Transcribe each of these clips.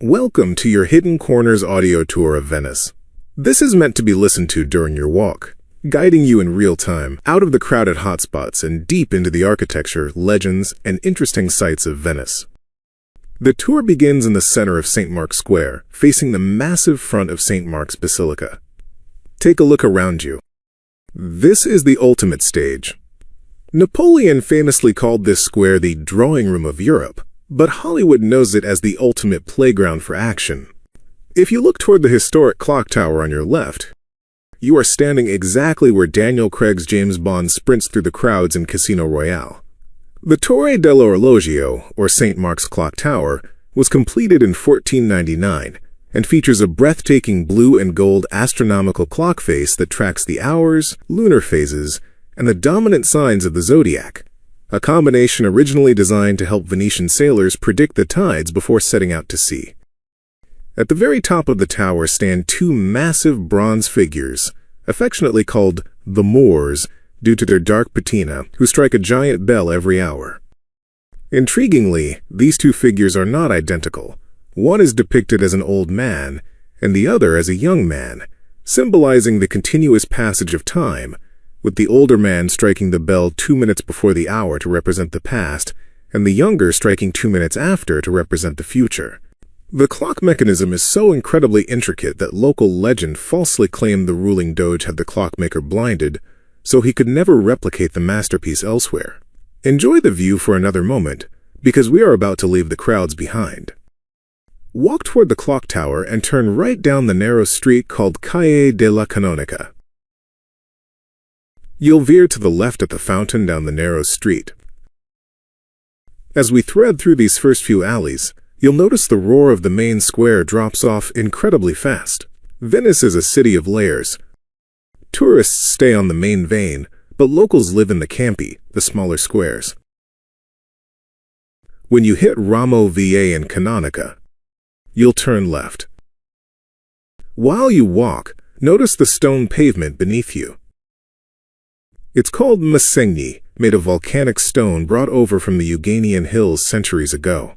Welcome to your Hidden Corners audio tour of Venice. This is meant to be listened to during your walk, guiding you in real time out of the crowded hotspots and deep into the architecture, legends, and interesting sights of Venice. The tour begins in the center of St. Mark's Square, facing the massive front of St. Mark's Basilica. Take a look around you. This is the ultimate stage. Napoleon famously called this square the drawing room of Europe, but Hollywood knows it as the ultimate playground for action. If you look toward the historic clock tower on your left, you are standing exactly where Daniel Craig's James Bond sprints through the crowds in Casino Royale. The Torre dell'Orologio, or St. Mark's Clock Tower, was completed in 1499 and features a breathtaking blue and gold astronomical clock face that tracks the hours, lunar phases, and the dominant signs of the zodiac, a combination originally designed to help Venetian sailors predict the tides before setting out to sea. At the very top of the tower stand two massive bronze figures, affectionately called the Moors due to their dark patina, who strike a giant bell every hour. Intriguingly, these two figures are not identical. One is depicted as an old man, and the other as a young man, symbolizing the continuous passage of time, with the older man striking the bell 2 minutes before the hour to represent the past, and the younger striking 2 minutes after to represent the future. The clock mechanism is so incredibly intricate that local legend falsely claimed the ruling doge had the clockmaker blinded, so he could never replicate the masterpiece elsewhere. Enjoy the view for another moment, because we are about to leave the crowds behind. Walk toward the clock tower and turn right down the narrow street called Calle della Canonica. You'll veer to the left at the fountain down the narrow street. As we thread through these first few alleys, you'll notice the roar of the main square drops off incredibly fast. Venice is a city of layers. Tourists stay on the main vein, but locals live in the campi, the smaller squares. When you hit Ramo Va and Canonica, you'll turn left. While you walk, notice the stone pavement beneath you. It's called Masegni, made of volcanic stone brought over from the Euganean hills centuries ago.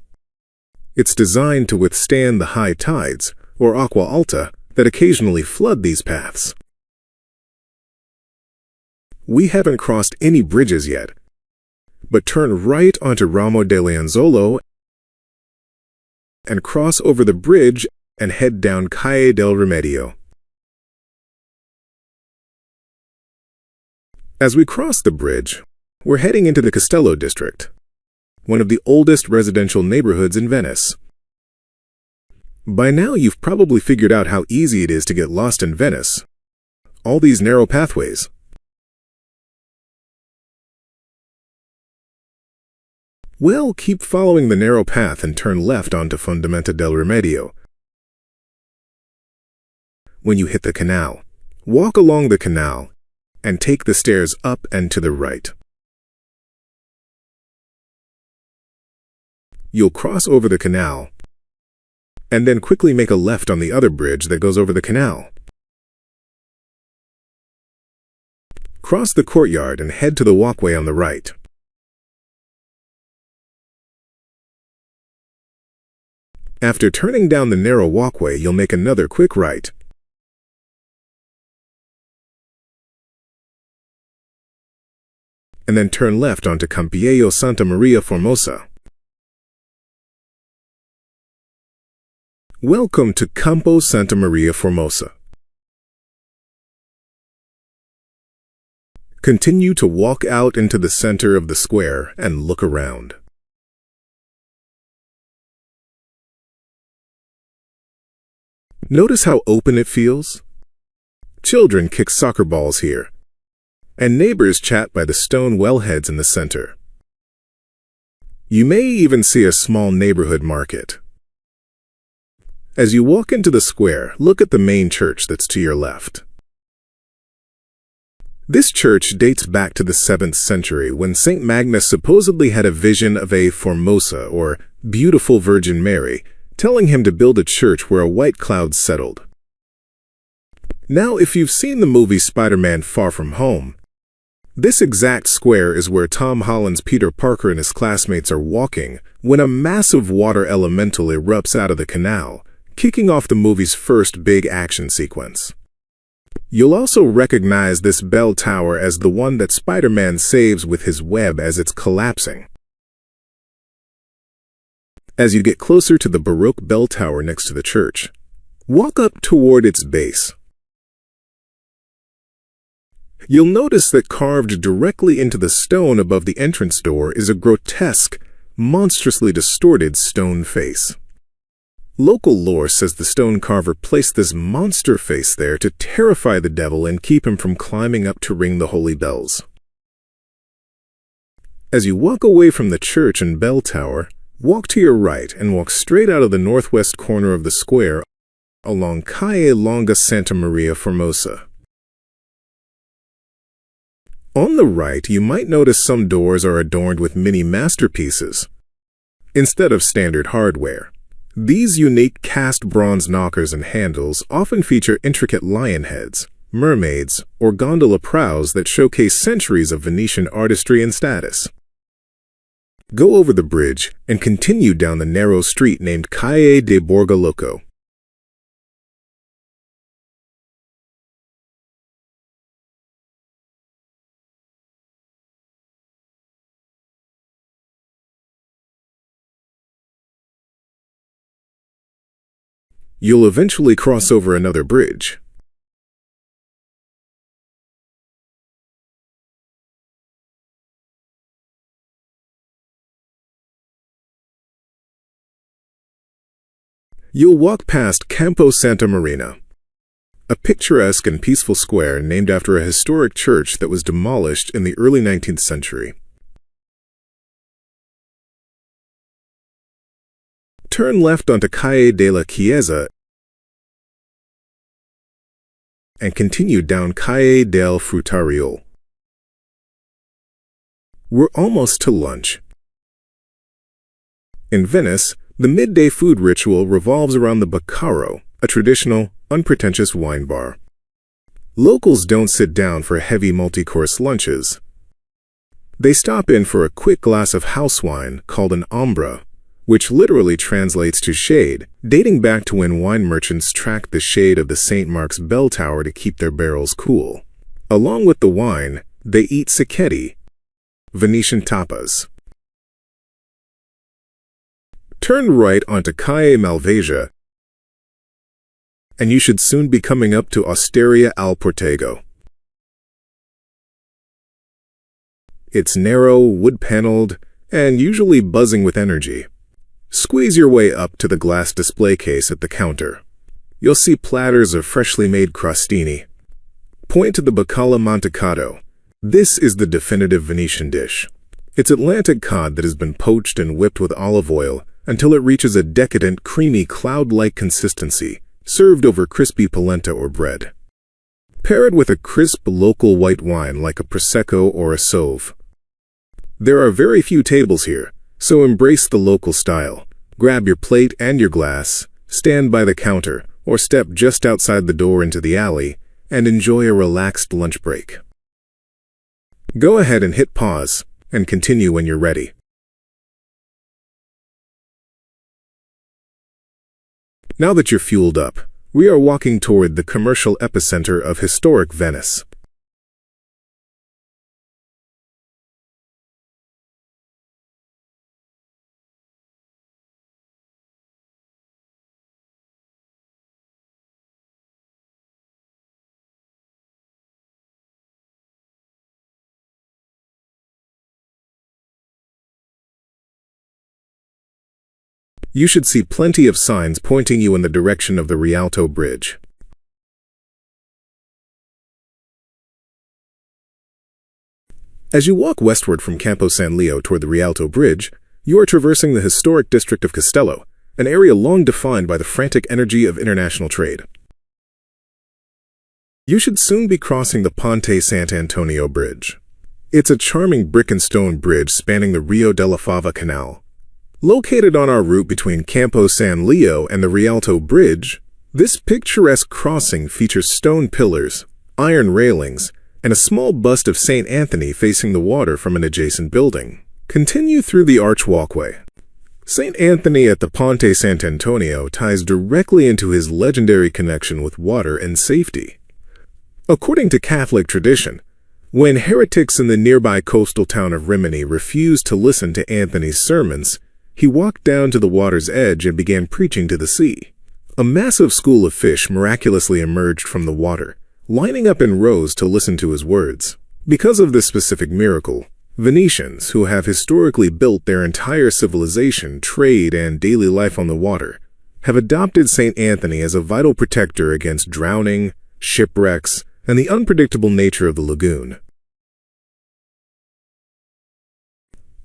It's designed to withstand the high tides, or acqua alta, that occasionally flood these paths. We haven't crossed any bridges yet, but turn right onto Ramo dell'Anzolo and cross over the bridge and head down Calle del Rimedio. As we cross the bridge, we're heading into the Castello district, one of the oldest residential neighborhoods in Venice. By now you've probably figured out how easy it is to get lost in Venice. All these narrow pathways. Well, keep following the narrow path and turn left onto Fondamenta del Rimedio. When you hit the canal, walk along the canal and take the stairs up and to the right. You'll cross over the canal, and then quickly make a left on the other bridge that goes over the canal. Cross the courtyard and head to the walkway on the right. After turning down the narrow walkway, you'll make another quick right. And then turn left onto Campiello Santa Maria Formosa. Welcome to Campo Santa Maria Formosa. Continue to walk out into the center of the square and look around. Notice how open it feels? Children kick soccer balls here, and neighbors chat by the stone wellheads in the center. You may even see a small neighborhood market. As you walk into the square, look at the main church that's to your left. This church dates back to the 7th century when St. Magnus supposedly had a vision of a Formosa, or beautiful Virgin Mary, telling him to build a church where a white cloud settled. Now, if you've seen the movie Spider-Man: Far From Home, This exact square is where Tom Holland's Peter Parker and his classmates are walking when a massive water elemental erupts out of the canal, kicking off the movie's first big action sequence. You'll also recognize this bell tower as the one that Spider-Man saves with his web as it's collapsing. As you get closer to the Baroque bell tower next to the church, walk up toward its base. You'll notice that carved directly into the stone above the entrance door is a grotesque, monstrously distorted stone face. Local lore says the stone carver placed this monster face there to terrify the devil and keep him from climbing up to ring the holy bells. As you walk away from the church and bell tower, walk to your right and walk straight out of the northwest corner of the square along Calle Longa Santa Maria Formosa. On the right, you might notice some doors are adorned with mini masterpieces instead of standard hardware. These unique cast bronze knockers and handles often feature intricate lion heads, mermaids, or gondola prows that showcase centuries of Venetian artistry and status. Go over the bridge and continue down the narrow street named Calle de Borgaloco. You'll eventually cross over another bridge. You'll walk past Campo Santa Maria, a picturesque and peaceful square named after a historic church that was demolished in the early 19th century. Turn left onto Calle de la Chiesa and continue down Calle del Frutariol. We're almost to lunch. In Venice, the midday food ritual revolves around the Baccaro, a traditional, unpretentious wine bar. Locals don't sit down for heavy multi-course lunches. They stop in for a quick glass of house wine called an ombra, which literally translates to shade, dating back to when wine merchants tracked the shade of the St. Mark's bell tower to keep their barrels cool. Along with the wine, they eat cicchetti, Venetian tapas. Turn right onto Calle Malvasia, and you should soon be coming up to Osteria al Portego. It's narrow, wood-paneled, and usually buzzing with energy. Squeeze your way up to the glass display case at the counter. You'll see platters of freshly made crostini. Point to the bacala mantecato. This is the definitive Venetian dish. It's Atlantic cod that has been poached and whipped with olive oil until it reaches a decadent, creamy, cloud-like consistency, served over crispy polenta or bread. Pair it with a crisp local white wine like a Prosecco or a Sauve. There are very few tables here, so embrace the local style. Grab your plate and your glass, stand by the counter, or step just outside the door into the alley, and enjoy a relaxed lunch break. Go ahead and hit pause, and continue when you're ready. Now that you're fueled up, we are walking toward the commercial epicenter of historic Venice. You should see plenty of signs pointing you in the direction of the Rialto Bridge. As you walk westward from Campo San Leo toward the Rialto Bridge, you are traversing the historic district of Castello, an area long defined by the frantic energy of international trade. You should soon be crossing the Ponte Sant'Antonio Bridge. It's a charming brick and stone bridge spanning the Rio della Fava Canal. Located on our route between Campo San Leo and the Rialto Bridge, this picturesque crossing features stone pillars, iron railings, and a small bust of St. Anthony facing the water from an adjacent building. Continue through the arch walkway. St. Anthony at the Ponte Sant'Antonio ties directly into his legendary connection with water and safety. According to Catholic tradition, when heretics in the nearby coastal town of Rimini refused to listen to Anthony's sermons, he walked down to the water's edge and began preaching to the sea. A massive school of fish miraculously emerged from the water, lining up in rows to listen to his words. Because of this specific miracle, Venetians, who have historically built their entire civilization, trade, and daily life on the water, have adopted St. Anthony as a vital protector against drowning, shipwrecks, and the unpredictable nature of the lagoon.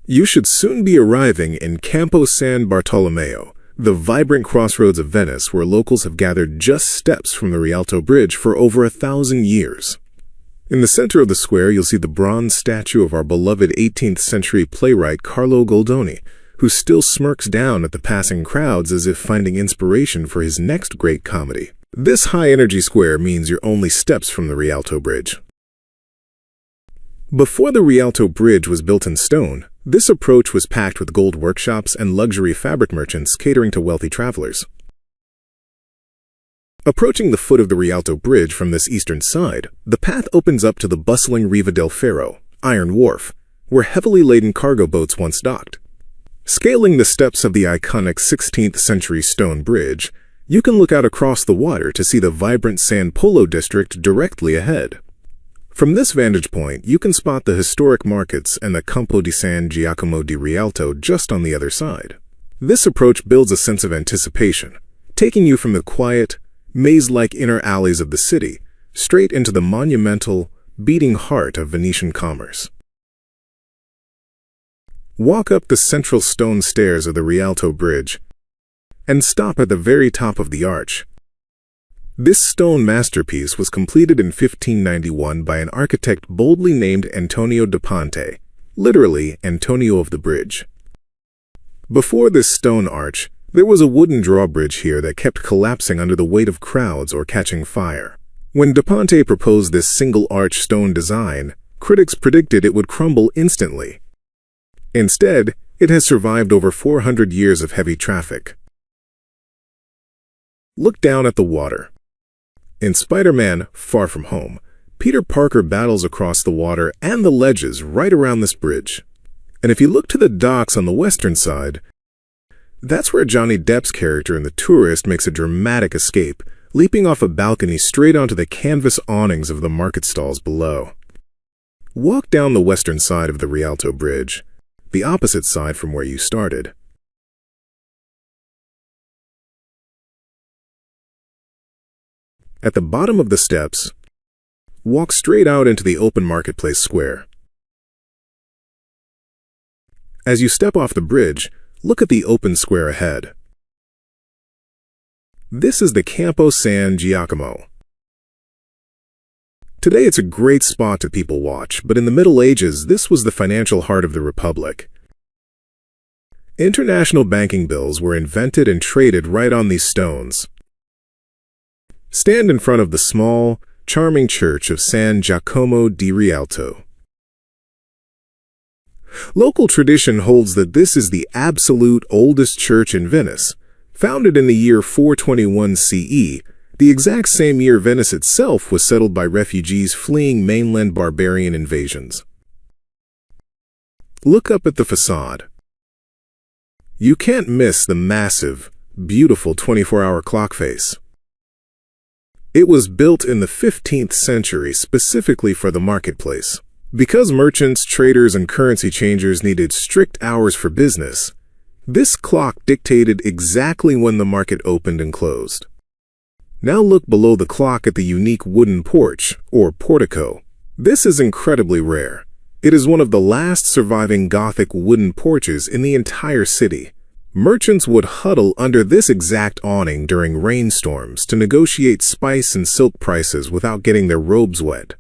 You should soon be arriving in Campo San Bartolomeo, the vibrant crossroads of Venice where locals have gathered just steps from the Rialto Bridge for over 1,000 years. In the center of the square, you'll see the bronze statue of our beloved 18th century playwright Carlo Goldoni, who still smirks down at the passing crowds as if finding inspiration for his next great comedy. This high-energy square means you're only steps from the Rialto Bridge. Before the Rialto Bridge was built in stone, this approach was packed with gold workshops and luxury fabric merchants catering to wealthy travelers. Approaching the foot of the Rialto Bridge from this eastern side, the path opens up to the bustling Riva del Ferro, Iron Wharf, where heavily laden cargo boats once docked. Scaling the steps of the iconic 16th century stone bridge, you can look out across the water to see the vibrant San Polo district directly ahead. From this vantage point, you can spot the historic markets and the Campo di San Giacomo di Rialto just on the other side. This approach builds a sense of anticipation, taking you from the quiet, maze-like inner alleys of the city straight into the monumental, beating heart of Venetian commerce. Walk up the central stone stairs of the Rialto Bridge and stop at the very top of the arch. This stone masterpiece was completed in 1591 by an architect boldly named Antonio da Ponte, literally Antonio of the Bridge. Before this stone arch, there was a wooden drawbridge here that kept collapsing under the weight of crowds or catching fire. When da Ponte proposed this single-arch stone design, critics predicted it would crumble instantly. Instead, it has survived over 400 years of heavy traffic. Look down at the water. In Spider-Man: Far From Home, Peter Parker battles across the water and the ledges right around this bridge. And if you look to the docks on the western side, that's where Johnny Depp's character in The Tourist makes a dramatic escape, leaping off a balcony straight onto the canvas awnings of the market stalls below. Walk down the western side of the Rialto Bridge, the opposite side from where you started. At the bottom of the steps, walk straight out into the open marketplace square. As you step off the bridge, look at the open square ahead. This is the Campo San Giacomo. Today it's a great spot to people watch, but in the Middle Ages this was the financial heart of the Republic. International banking bills were invented and traded right on these stones. Stand in front of the small, charming church of San Giacomo di Rialto. Local tradition holds that this is the absolute oldest church in Venice. Founded in the year 421 CE, the exact same year Venice itself was settled by refugees fleeing mainland barbarian invasions. Look up at the facade. You can't miss the massive, beautiful 24-hour clock face. It was built in the 15th century specifically for the marketplace. Because merchants, traders, and currency changers needed strict hours for business, this clock dictated exactly when the market opened and closed. Now look below the clock at the unique wooden porch, or portico. This is incredibly rare. It is one of the last surviving Gothic wooden porches in the entire city. Merchants would huddle under this exact awning during rainstorms to negotiate spice and silk prices without getting their robes wet.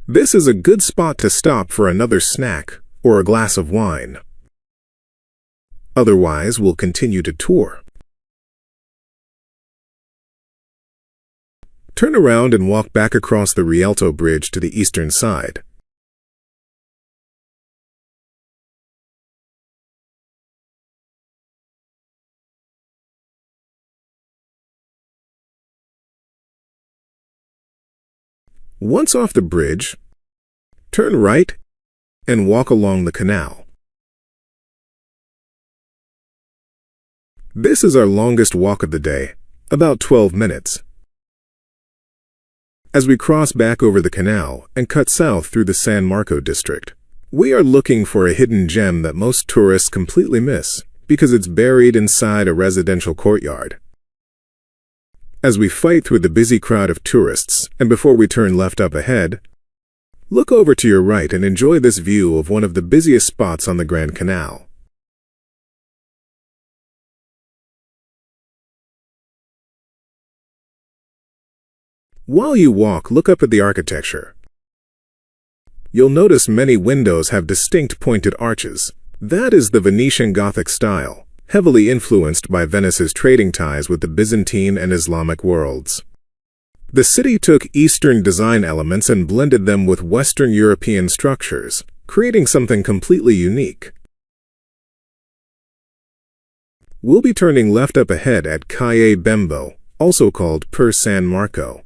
This is a good spot to stop for another snack or a glass of wine. Otherwise, we'll continue to tour. Turn around and walk back across the Rialto Bridge to the eastern side. Once off the bridge, turn right and walk along the canal. This is our longest walk of the day, about 12 minutes. As we cross back over the canal and cut south through the San Marco district, we are looking for a hidden gem that most tourists completely miss because it's buried inside a residential courtyard. As we fight through the busy crowd of tourists and before we turn left up ahead, look over to your right and enjoy this view of one of the busiest spots on the Grand Canal. While you walk, look up at the architecture. You'll notice many windows have distinct pointed arches. That is the Venetian Gothic style, heavily influenced by Venice's trading ties with the Byzantine and Islamic worlds. The city took Eastern design elements and blended them with Western European structures, creating something completely unique. We'll be turning left up ahead at Calle Bembo, also called Per San Marco.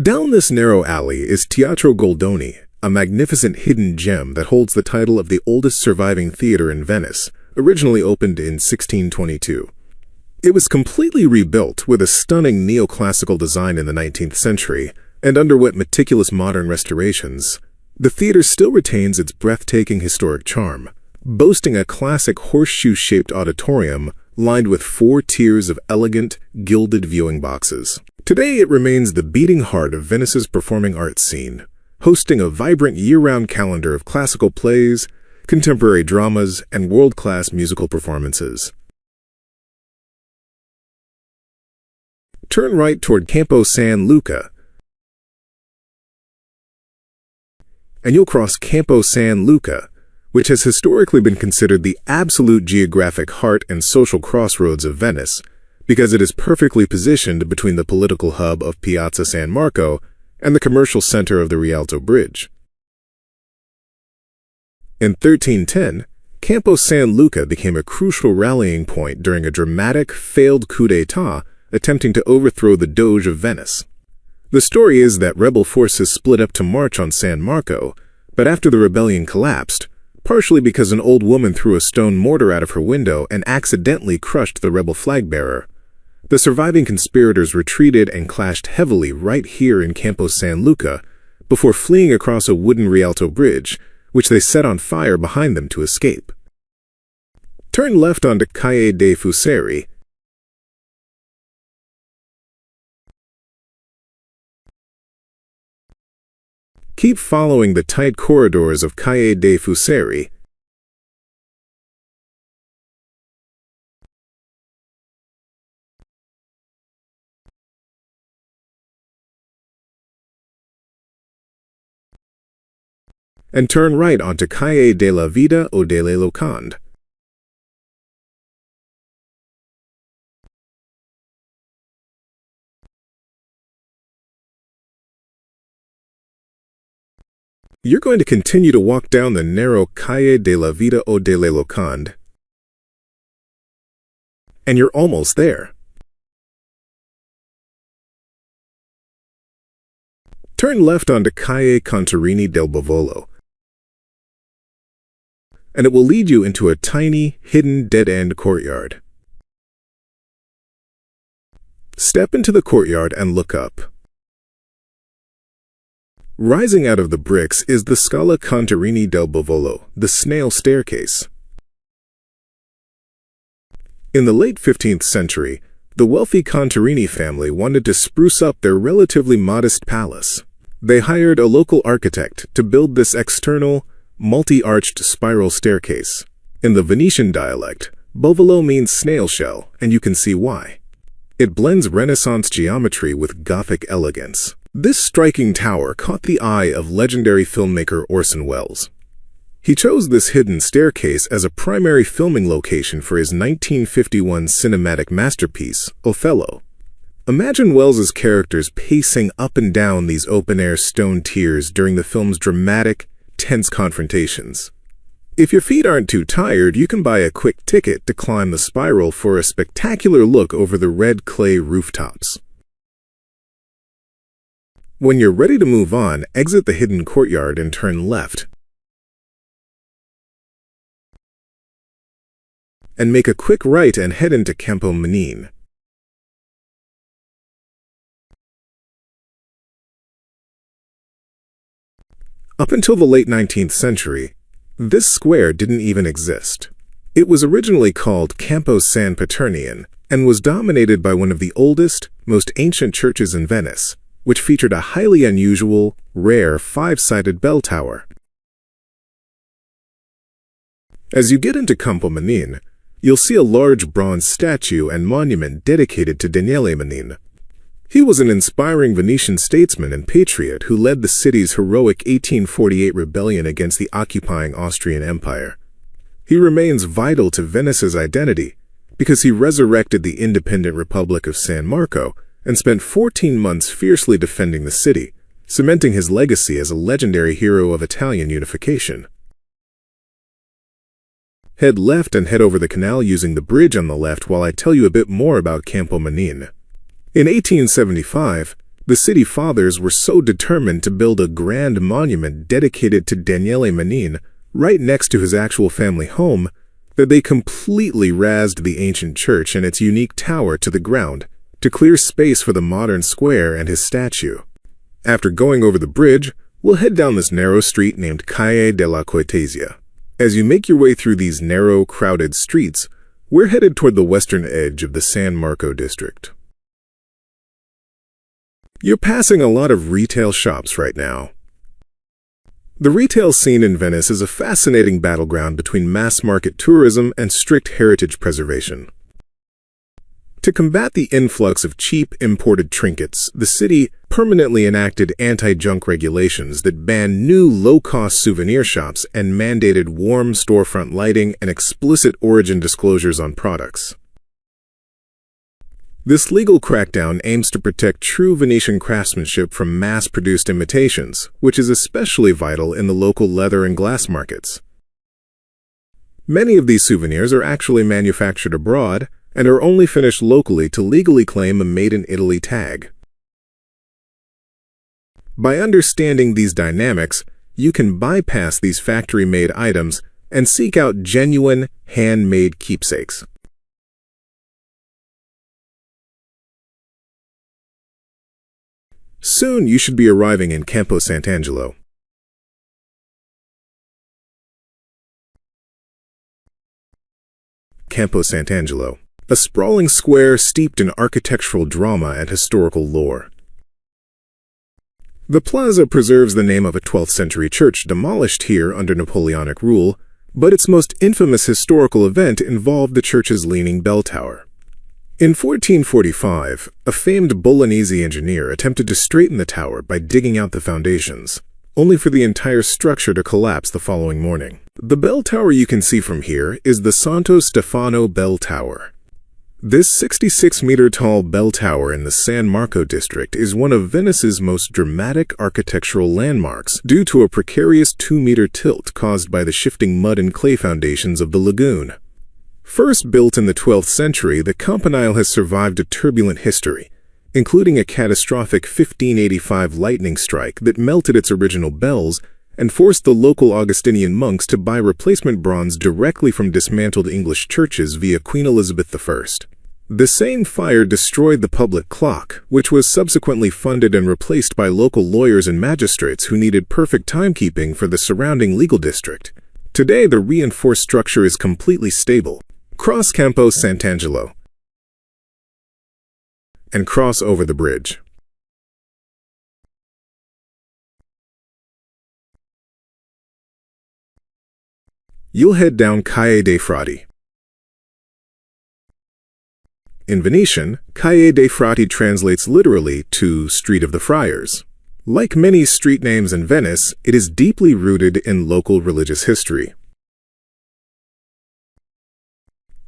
Down this narrow alley is Teatro Goldoni, a magnificent hidden gem that holds the title of the oldest surviving theater in Venice, originally opened in 1622. It was completely rebuilt with a stunning neoclassical design in the 19th century and underwent meticulous modern restorations. The theater still retains its breathtaking historic charm, boasting a classic horseshoe-shaped auditorium lined with 4 tiers of elegant, gilded viewing boxes. Today it remains the beating heart of Venice's performing arts scene, hosting a vibrant year-round calendar of classical plays, contemporary dramas, and world-class musical performances. Turn right toward Campo San Luca, and you'll cross Campo San Luca, which has historically been considered the absolute geographic heart and social crossroads of Venice, because it is perfectly positioned between the political hub of Piazza San Marco and the commercial center of the Rialto Bridge. In 1310, Campo San Luca became a crucial rallying point during a dramatic, failed coup d'état attempting to overthrow the Doge of Venice. The story is that rebel forces split up to march on San Marco, but after the rebellion collapsed, partially because an old woman threw a stone mortar out of her window and accidentally crushed the rebel flag-bearer, the surviving conspirators retreated and clashed heavily right here in Campo San Luca before fleeing across a wooden Rialto Bridge, which they set on fire behind them to escape. Turn left onto Calle dei Fuseri, keep following the tight corridors of Calle dei Fuseri, and turn right onto Calle della Vida o delle Locande. You're going to continue to walk down the narrow Calle della Vida o delle Locande, and you're almost there. Turn left onto Calle Contarini del Bovolo, and it will lead you into a tiny, hidden dead-end courtyard. Step into the courtyard and look up. Rising out of the bricks is the Scala Contarini del Bovolo, the snail staircase. In the late 15th century, the wealthy Contarini family wanted to spruce up their relatively modest palace. They hired a local architect to build this external, multi-arched spiral staircase. In the Venetian dialect, Bovolo means snail shell, and you can see why. It blends Renaissance geometry with Gothic elegance. This striking tower caught the eye of legendary filmmaker Orson Welles. He chose this hidden staircase as a primary filming location for his 1951 cinematic masterpiece, Othello. Imagine Wells's characters pacing up and down these open-air stone tiers during the film's dramatic, tense confrontations. If your feet aren't too tired, you can buy a quick ticket to climb the spiral for a spectacular look over the red clay rooftops. When you're ready to move on, exit the hidden courtyard and turn left. And make a quick right and head into Campo Manine. Up until the late 19th century, this square didn't even exist. It was originally called Campo San Barnaba and was dominated by one of the oldest, most ancient churches in Venice, which featured a highly unusual, rare five-sided bell tower. As you get into Campo Manine, you'll see a large bronze statue and monument dedicated to Daniele Manine. He was an inspiring Venetian statesman and patriot who led the city's heroic 1848 rebellion against the occupying Austrian Empire. He remains vital to Venice's identity because he resurrected the independent Republic of San Marco and spent 14 months fiercely defending the city, cementing his legacy as a legendary hero of Italian unification. Head left and head over the canal using the bridge on the left while I tell you a bit more about Campo Manine. In 1875, the city fathers were so determined to build a grand monument dedicated to Daniele Manine right next to his actual family home that they completely razed the ancient church and its unique tower to the ground to clear space for the modern square and his statue. After going over the bridge, we'll head down this narrow street named Calle della Cortesia. As you make your way through these narrow, crowded streets, we're headed toward the western edge of the San Marco district. You're passing a lot of retail shops right now. The retail scene in Venice is a fascinating battleground between mass-market tourism and strict heritage preservation. To combat the influx of cheap imported trinkets, the city permanently enacted anti-junk regulations that banned new low-cost souvenir shops and mandated warm storefront lighting and explicit origin disclosures on products. This legal crackdown aims to protect true Venetian craftsmanship from mass-produced imitations, which is especially vital in the local leather and glass markets. Many of these souvenirs are actually manufactured abroad and are only finished locally to legally claim a Made in Italy tag. By understanding these dynamics, you can bypass these factory-made items and seek out genuine, handmade keepsakes. Soon you should be arriving in Campo Sant'Angelo. Campo Sant'Angelo, a sprawling square steeped in architectural drama and historical lore. The plaza preserves the name of a 12th century church demolished here under Napoleonic rule, but its most infamous historical event involved the church's leaning bell tower. In 1445, a famed Bolognese engineer attempted to straighten the tower by digging out the foundations, only for the entire structure to collapse the following morning. The bell tower you can see from here is the Santo Stefano Bell Tower. This 66-meter-tall bell tower in the San Marco district is one of Venice's most dramatic architectural landmarks due to a precarious 2-meter tilt caused by the shifting mud and clay foundations of the lagoon. First built in the 12th century, the campanile has survived a turbulent history, including a catastrophic 1585 lightning strike that melted its original bells and forced the local Augustinian monks to buy replacement bronze directly from dismantled English churches via Queen Elizabeth I. The same fire destroyed the public clock, which was subsequently funded and replaced by local lawyers and magistrates who needed perfect timekeeping for the surrounding legal district. Today, the reinforced structure is completely stable. Cross Campo Sant'Angelo and cross over the bridge. You'll head down Calle dei Frati. In Venetian, Calle dei Frati translates literally to Street of the Friars. Like many street names in Venice, it is deeply rooted in local religious history.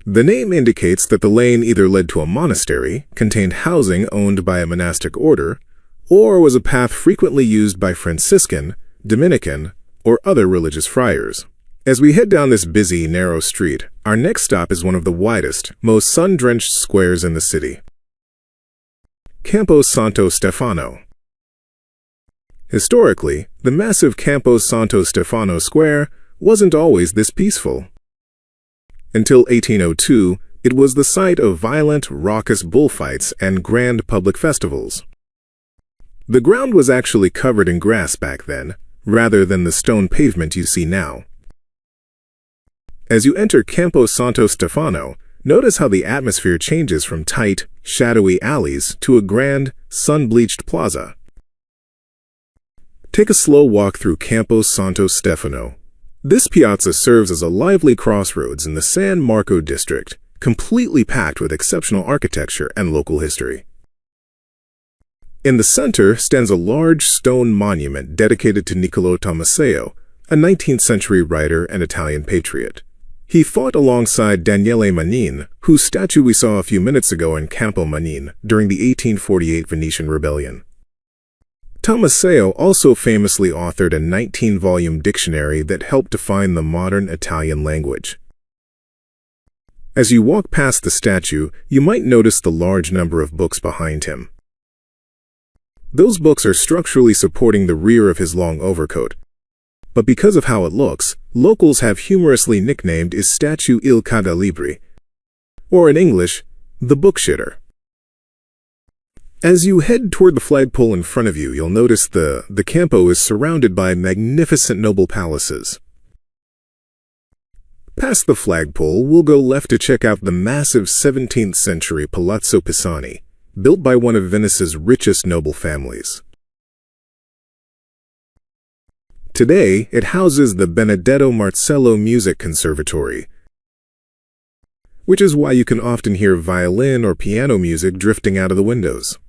The name indicates that the lane either led to a monastery, contained housing owned by a monastic order, or was a path frequently used by Franciscan, Dominican, or other religious friars. As we head down this busy, narrow street, our next stop is one of the widest, most sun-drenched squares in the city. Campo Santo Stefano. Historically, the massive Campo Santo Stefano Square wasn't always this peaceful. Until 1802, it was the site of violent, raucous bullfights and grand public festivals. The ground was actually covered in grass back then, rather than the stone pavement you see now. As you enter Campo Santo Stefano, notice how the atmosphere changes from tight, shadowy alleys to a grand, sun-bleached plaza. Take a slow walk through Campo Santo Stefano. This piazza serves as a lively crossroads in the San Marco district, completely packed with exceptional architecture and local history. In the center stands a large stone monument dedicated to Niccolò Tommaseo, a 19th-century writer and Italian patriot. He fought alongside Daniele Manin, whose statue we saw a few minutes ago in Campo Manin during the 1848 Venetian Rebellion. Tommaseo also famously authored a 19-volume dictionary that helped define the modern Italian language. As you walk past the statue, you might notice the large number of books behind him. Those books are structurally supporting the rear of his long overcoat, but because of how it looks, locals have humorously nicknamed his statue Il Cadalibri, or in English, the book shitter. As you head toward the flagpole in front of you, you'll notice the Campo is surrounded by magnificent noble palaces. Past the flagpole, we'll go left to check out the massive 17th century Palazzo Pisani, built by one of Venice's richest noble families. Today, it houses the Benedetto Marcello Music Conservatory, which is why you can often hear violin or piano music drifting out of the windows.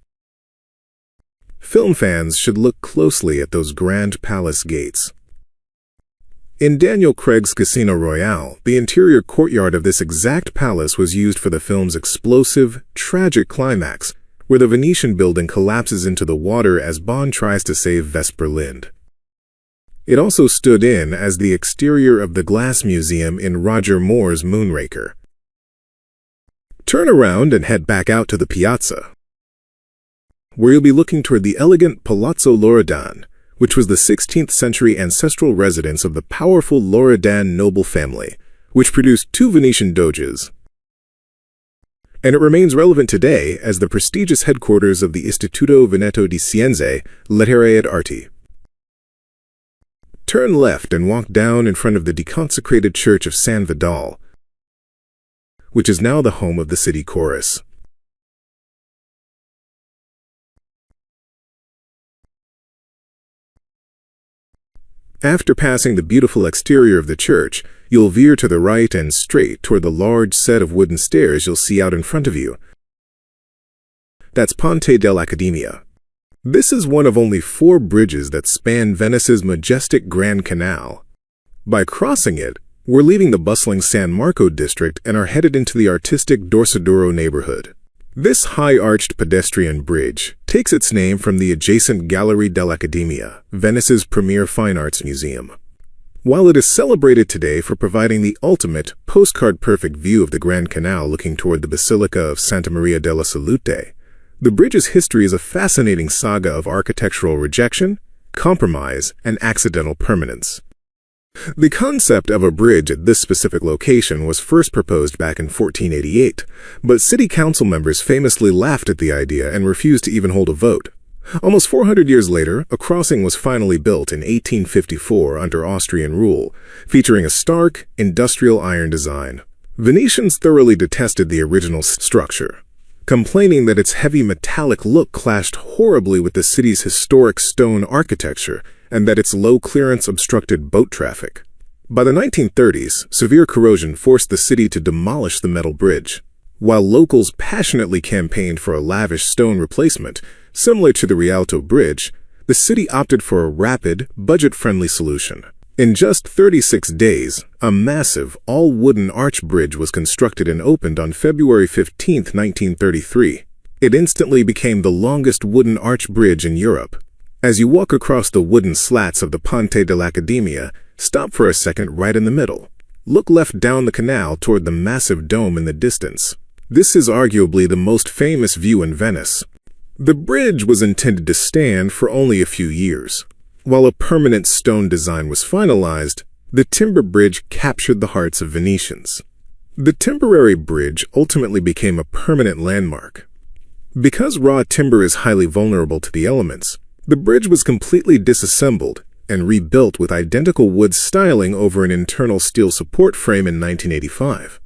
Film fans should look closely at those grand palace gates. In Daniel Craig's Casino Royale, the interior courtyard of this exact palace was used for the film's explosive, tragic climax, where the Venetian building collapses into the water as Bond tries to save Vesper Lind. It also stood in as the exterior of the Glass Museum in Roger Moore's Moonraker. Turn around and head back out to the piazza, where you'll be looking toward the elegant Palazzo Loredan, which was the 16th century ancestral residence of the powerful Loredan noble family, which produced 2 Venetian doges. And it remains relevant today as the prestigious headquarters of the Istituto Veneto di Scienze, Lettere ed Arti. Turn left and walk down in front of the deconsecrated church of San Vidal, which is now the home of the city chorus. After passing the beautiful exterior of the church, you'll veer to the right and straight toward the large set of wooden stairs you'll see out in front of you. That's Ponte dell'Accademia. This is one of only 4 bridges that span Venice's majestic Grand Canal. By crossing it, we're leaving the bustling San Marco district and are headed into the artistic Dorsoduro neighborhood. This high-arched pedestrian bridge takes its name from the adjacent Gallery dell'Accademia, Venice's premier fine arts museum. While it is celebrated today for providing the ultimate, postcard-perfect view of the Grand Canal looking toward the Basilica of Santa Maria della Salute, the bridge's history is a fascinating saga of architectural rejection, compromise, and accidental permanence. The concept of a bridge at this specific location was first proposed back in 1488, but city council members famously laughed at the idea and refused to even hold a vote. Almost 400 years later, a crossing was finally built in 1854 under Austrian rule, featuring a stark, industrial iron design. Venetians thoroughly detested the original structure, complaining that its heavy metallic look clashed horribly with the city's historic stone architecture and that its low clearance obstructed boat traffic. By the 1930s, severe corrosion forced the city to demolish the metal bridge. While locals passionately campaigned for a lavish stone replacement, similar to the Rialto Bridge, the city opted for a rapid, budget-friendly solution. In just 36 days, a massive, all-wooden arch bridge was constructed and opened on February 15, 1933. It instantly became the longest wooden arch bridge in Europe. As you walk across the wooden slats of the Ponte dell'Accademia, stop for a second right in the middle. Look left down the canal toward the massive dome in the distance. This is arguably the most famous view in Venice. The bridge was intended to stand for only a few years. While a permanent stone design was finalized, the timber bridge captured the hearts of Venetians. The temporary bridge ultimately became a permanent landmark. Because raw timber is highly vulnerable to the elements, the bridge was completely disassembled and rebuilt with identical wood styling over an internal steel support frame in 1985.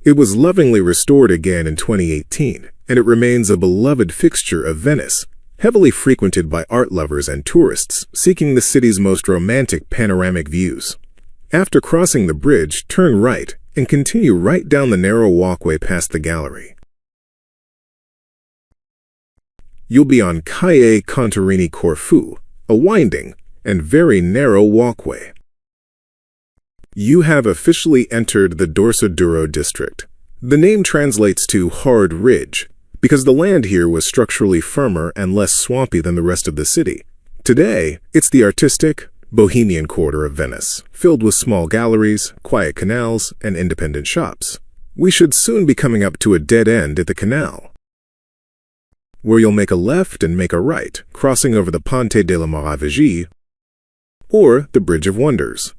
It was lovingly restored again in 2018, and it remains a beloved fixture of Venice, heavily frequented by art lovers and tourists seeking the city's most romantic panoramic views. After crossing the bridge, turn right and continue right down the narrow walkway past the gallery. You'll be on Campiello Contarini Corfu, a winding and very narrow walkway. You have officially entered the Dorsoduro district. The name translates to hard ridge, because the land here was structurally firmer and less swampy than the rest of the city. Today, it's the artistic, bohemian quarter of Venice, filled with small galleries, quiet canals, and independent shops. We should soon be coming up to a dead end at the canal, where you'll make a left and make a right, crossing over the Ponte delle Meraviglie, or the Bridge of Wonders.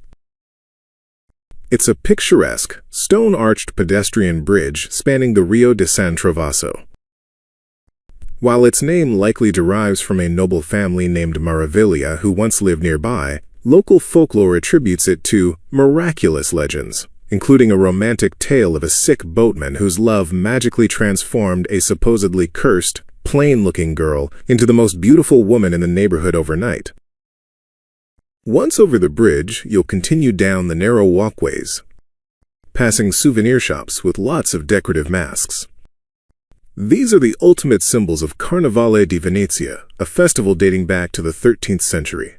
It's a picturesque, stone-arched pedestrian bridge spanning the Rio de San Trovaso. While its name likely derives from a noble family named Maraviglia who once lived nearby, local folklore attributes it to miraculous legends, including a romantic tale of a sick boatman whose love magically transformed a supposedly cursed, plain-looking girl into the most beautiful woman in the neighborhood overnight. Once over the bridge, you'll continue down the narrow walkways, passing souvenir shops with lots of decorative masks. These are the ultimate symbols of Carnevale di Venezia, a festival dating back to the 13th century.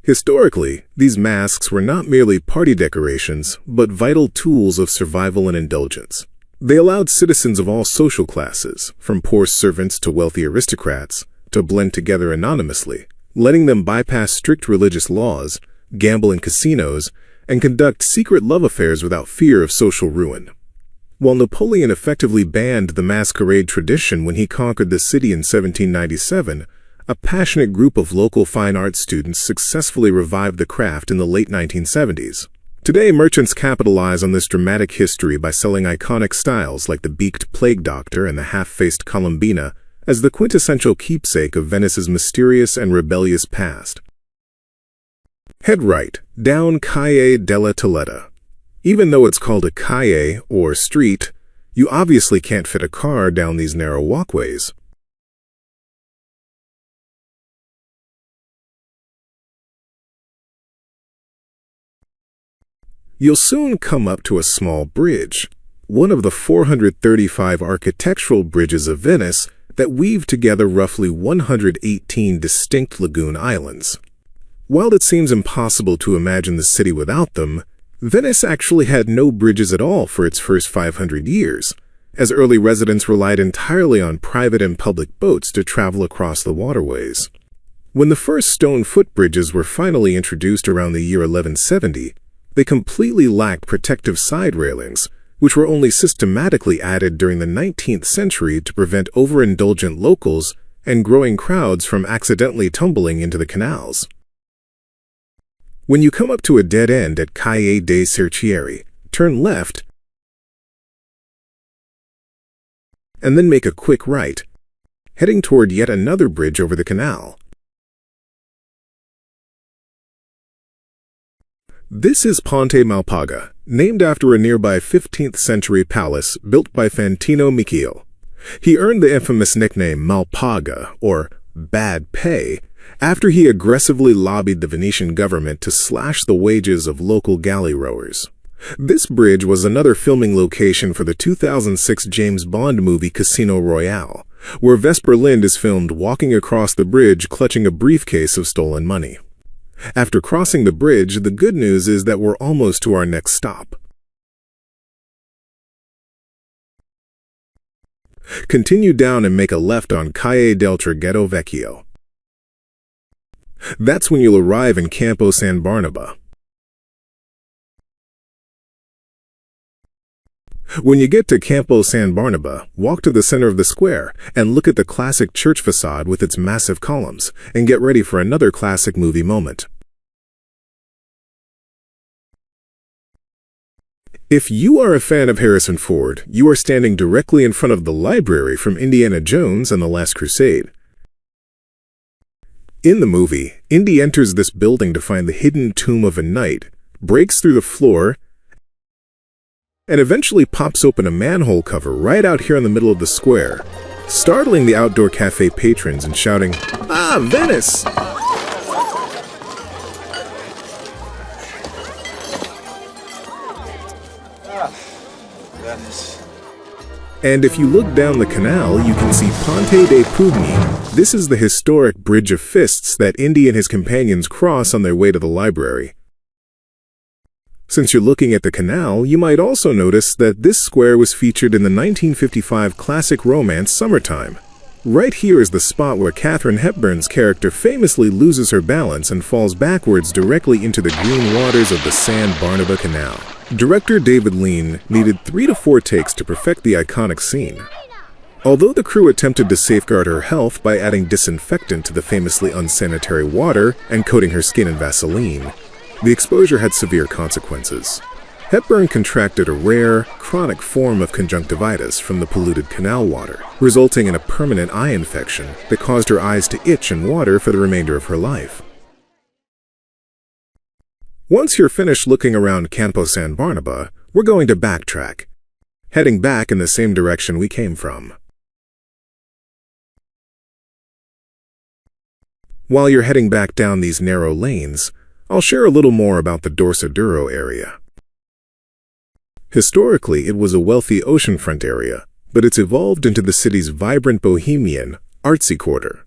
Historically, these masks were not merely party decorations, but vital tools of survival and indulgence. They allowed citizens of all social classes, from poor servants to wealthy aristocrats, to blend together anonymously, letting them bypass strict religious laws, gamble in casinos, and conduct secret love affairs without fear of social ruin. While Napoleon effectively banned the masquerade tradition when he conquered the city in 1797, a passionate group of local fine arts students successfully revived the craft in the late 1970s. Today, merchants capitalize on this dramatic history by selling iconic styles like the beaked plague doctor and the half-faced Columbina as the quintessential keepsake of Venice's mysterious and rebellious past. Head right, down Calle della Toletta. Even though it's called a calle, or street, you obviously can't fit a car down these narrow walkways. You'll soon come up to a small bridge, one of the 435 architectural bridges of Venice that weave together roughly 118 distinct lagoon islands. While it seems impossible to imagine the city without them, Venice actually had no bridges at all for its first 500 years, as early residents relied entirely on private and public boats to travel across the waterways. When the first stone footbridges were finally introduced around the year 1170, they completely lacked protective side railings, which were only systematically added during the 19th century to prevent overindulgent locals and growing crowds from accidentally tumbling into the canals. When you come up to a dead end at Calle dei Cerchieri, turn left and then make a quick right, heading toward yet another bridge over the canal. This is Ponte Malpaga, named after a nearby 15th century palace built by Fantino Michiel. He earned the infamous nickname Malpaga, or bad pay, after he aggressively lobbied the Venetian government to slash the wages of local galley rowers. This bridge was another filming location for the 2006 James Bond movie Casino Royale, where Vesper Lind is filmed walking across the bridge clutching a briefcase of stolen money. After crossing the bridge, the good news is that we're almost to our next stop. Continue down and make a left on Calle del Traghetto Vecchio. That's when you'll arrive in Campo San Barnaba. When you get to Campo San Barnaba, walk to the center of the square and look at the classic church facade with its massive columns, and get ready for another classic movie moment. If you are a fan of Harrison Ford, you are standing directly in front of the library from Indiana Jones and the Last Crusade. In the movie, Indy enters this building to find the hidden tomb of a knight, breaks through the floor, and eventually pops open a manhole cover right out here in the middle of the square, startling the outdoor cafe patrons and shouting, "Ah, Venice!" And if you look down the canal, you can see Ponte dei Pugni. This is the historic Bridge of Fists that Indy and his companions cross on their way to the library. Since you're looking at the canal, you might also notice that this square was featured in the 1955 classic romance Summertime. Right here is the spot where Katharine Hepburn's character famously loses her balance and falls backwards directly into the green waters of the San Barnaba Canal. Director David Lean needed 3 to 4 takes to perfect the iconic scene. Although the crew attempted to safeguard her health by adding disinfectant to the famously unsanitary water and coating her skin in Vaseline, the exposure had severe consequences. Hepburn contracted a rare, chronic form of conjunctivitis from the polluted canal water, resulting in a permanent eye infection that caused her eyes to itch and water for the remainder of her life. Once you're finished looking around Campo San Barnaba, we're going to backtrack, heading back in the same direction we came from. While you're heading back down these narrow lanes, I'll share a little more about the Dorsoduro area. Historically, it was a wealthy oceanfront area, but it's evolved into the city's vibrant bohemian, artsy quarter.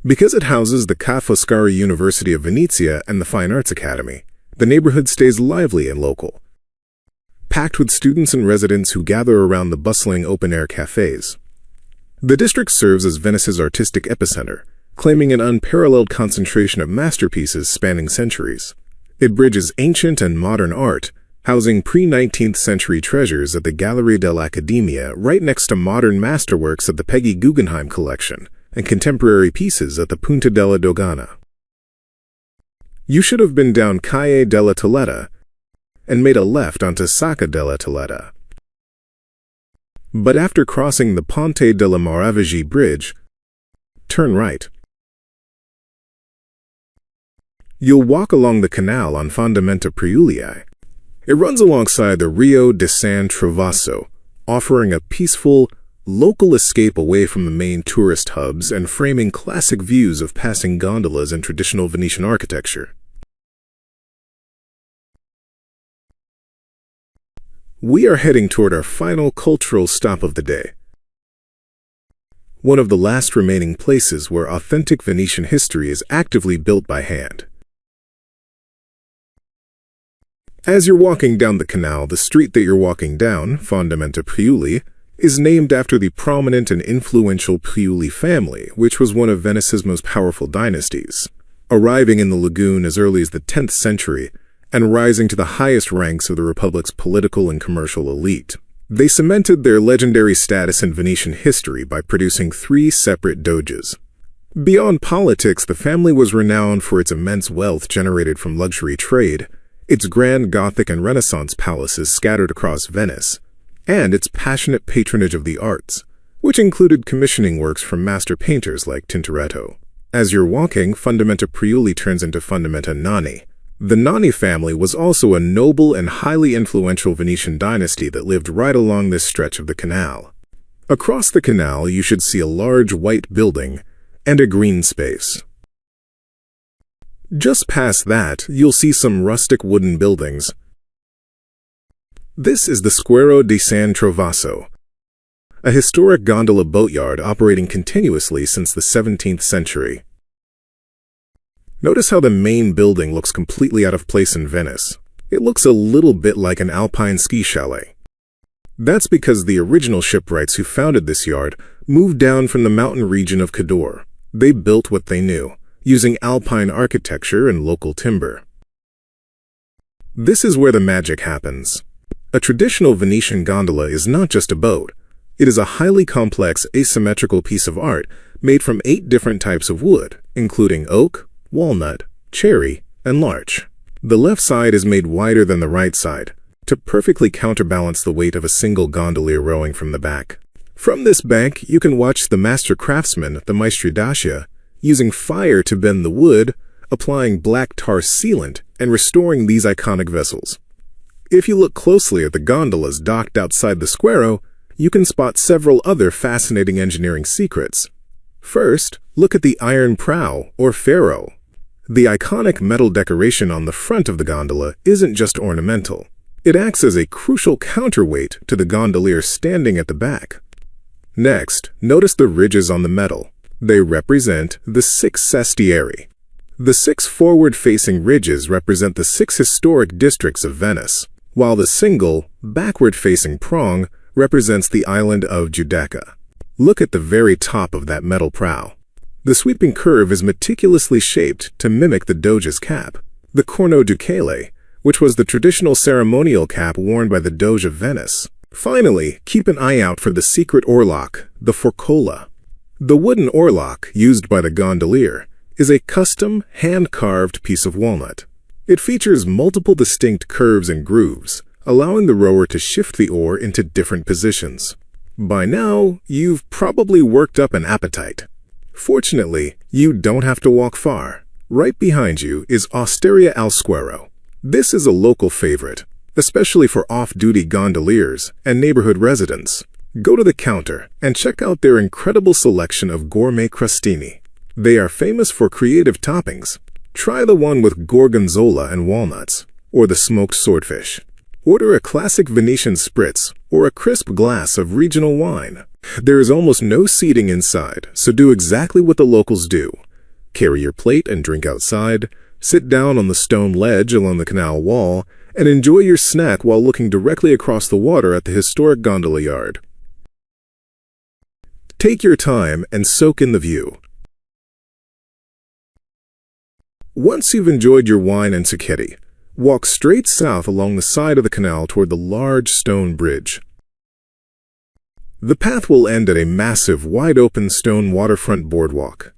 Because it houses the Ca' Foscari University of Venezia and the Fine Arts Academy, the neighborhood stays lively and local, packed with students and residents who gather around the bustling open-air cafes. The district serves as Venice's artistic epicenter, claiming an unparalleled concentration of masterpieces spanning centuries. It bridges ancient and modern art, housing pre-19th century treasures at the Gallery dell'Accademia right next to modern masterworks at the Peggy Guggenheim Collection and contemporary pieces at the Punta della Dogana. You should have been down Calle della Toletta and made a left onto Sacca della Toletta. But after crossing the Ponte della Maraviglie Bridge, turn right. You'll walk along the canal on Fondamenta Priuli. It runs alongside the Rio di San Trovaso, offering a peaceful, local escape away from the main tourist hubs and framing classic views of passing gondolas and traditional Venetian architecture. We are heading toward our final cultural stop of the day, one of the last remaining places where authentic Venetian history is actively built by hand. As you're walking down the canal, the street that you're walking down, Fondamenta Priuli, is named after the prominent and influential Priuli family, which was one of Venice's most powerful dynasties, arriving in the lagoon as early as the 10th century and rising to the highest ranks of the Republic's political and commercial elite. They cemented their legendary status in Venetian history by producing 3 separate doges. Beyond politics, the family was renowned for its immense wealth generated from luxury trade, its grand Gothic and Renaissance palaces scattered across Venice, and its passionate patronage of the arts, which included commissioning works from master painters like Tintoretto. As you're walking, Fondamenta Priuli turns into Fondamenta Nani. The Nani family was also a noble and highly influential Venetian dynasty that lived right along this stretch of the canal. Across the canal, you should see a large white building and a green space. Just past that, you'll see some rustic wooden buildings. This is the Squero di San Trovaso, a historic gondola boatyard operating continuously since the 17th century. Notice how the main building looks completely out of place in Venice. It looks a little bit like an alpine ski chalet. That's because the original shipwrights who founded this yard moved down from the mountain region of Cadore. They built what they knew, using alpine architecture and local timber. This is where the magic happens. A traditional Venetian gondola is not just a boat. It is a highly complex, asymmetrical piece of art made from 8 different types of wood, including oak, walnut, cherry, and larch. The left side is made wider than the right side, to perfectly counterbalance the weight of a single gondolier rowing from the back. From this bank, you can watch the master craftsman, the Maestri d'Ascia, using fire to bend the wood, applying black tar sealant, and restoring these iconic vessels. If you look closely at the gondolas docked outside the Squero, you can spot several other fascinating engineering secrets. First, look at the iron prow, or ferro. The iconic metal decoration on the front of the gondola isn't just ornamental. It acts as a crucial counterweight to the gondolier standing at the back. Next, notice the ridges on the metal. They represent the 6 sestieri. The 6 forward-facing ridges represent the 6 historic districts of Venice, while the single, backward-facing prong represents the island of Giudecca. Look at the very top of that metal prow. The sweeping curve is meticulously shaped to mimic the Doge's cap, the corno ducale, which was the traditional ceremonial cap worn by the Doge of Venice. Finally, keep an eye out for the secret oarlock, the forcola. The wooden oarlock used by the gondolier is a custom, hand-carved piece of walnut. It features multiple distinct curves and grooves, allowing the rower to shift the oar into different positions. By now, you've probably worked up an appetite. Fortunately, you don't have to walk far. Right behind you is Osteria al Squero. This is a local favorite, especially for off-duty gondoliers and neighborhood residents. Go to the counter and check out their incredible selection of gourmet crostini. They are famous for creative toppings. Try the one with gorgonzola and walnuts, or the smoked swordfish. Order a classic Venetian spritz or a crisp glass of regional wine. There is almost no seating inside, so do exactly what the locals do. Carry your plate and drink outside, sit down on the stone ledge along the canal wall, and enjoy your snack while looking directly across the water at the historic gondola yard. Take your time and soak in the view. Once you've enjoyed your wine and sacchetti, walk straight south along the side of the canal toward the large stone bridge. The path will end at a massive, wide-open stone waterfront boardwalk.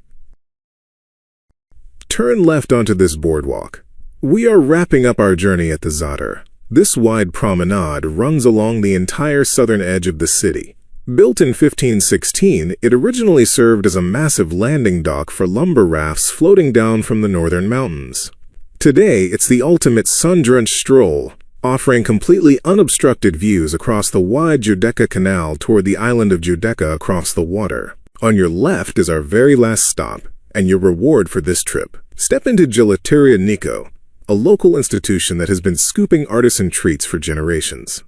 Turn left onto this boardwalk. We are wrapping up our journey at the Zattere. This wide promenade runs along the entire southern edge of the city. Built in 1516, it originally served as a massive landing dock for lumber rafts floating down from the northern mountains. Today, it's the ultimate sun-drenched stroll, offering completely unobstructed views across the wide Giudecca Canal toward the island of Giudecca across the water. On your left is our very last stop, and your reward for this trip. Step into Gelateria Nico, a local institution that has been scooping artisan treats for generations.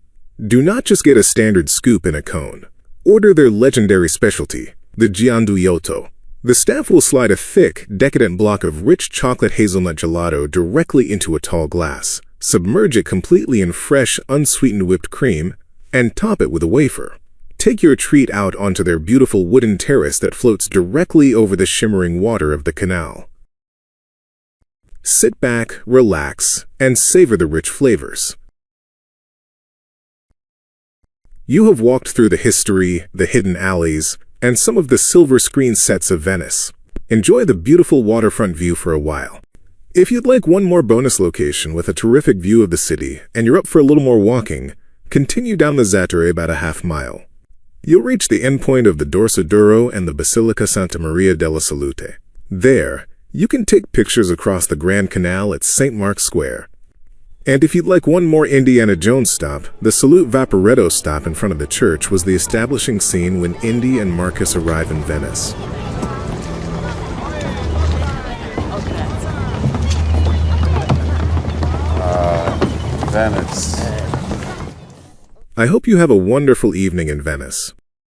Do not just get a standard scoop in a cone. Order their legendary specialty, the gianduiotto. The staff will slide a thick, decadent block of rich chocolate hazelnut gelato directly into a tall glass, submerge it completely in fresh, unsweetened whipped cream, and top it with a wafer. Take your treat out onto their beautiful wooden terrace that floats directly over the shimmering water of the canal. Sit back, relax, and savor the rich flavors. You have walked through the history, the hidden alleys, and some of the silver screen sets of Venice. Enjoy the beautiful waterfront view for a while. If you'd like one more bonus location with a terrific view of the city, and you're up for a little more walking, continue down the Zattere about a half mile. You'll reach the endpoint of the Dorsoduro and the Basilica Santa Maria della Salute. There, you can take pictures across the Grand Canal at St. Mark's Square. And if you'd like one more Indiana Jones stop, the Salute Vaporetto stop in front of the church was the establishing scene when Indy and Marcus arrive in Venice. Venice. I hope you have a wonderful evening in Venice.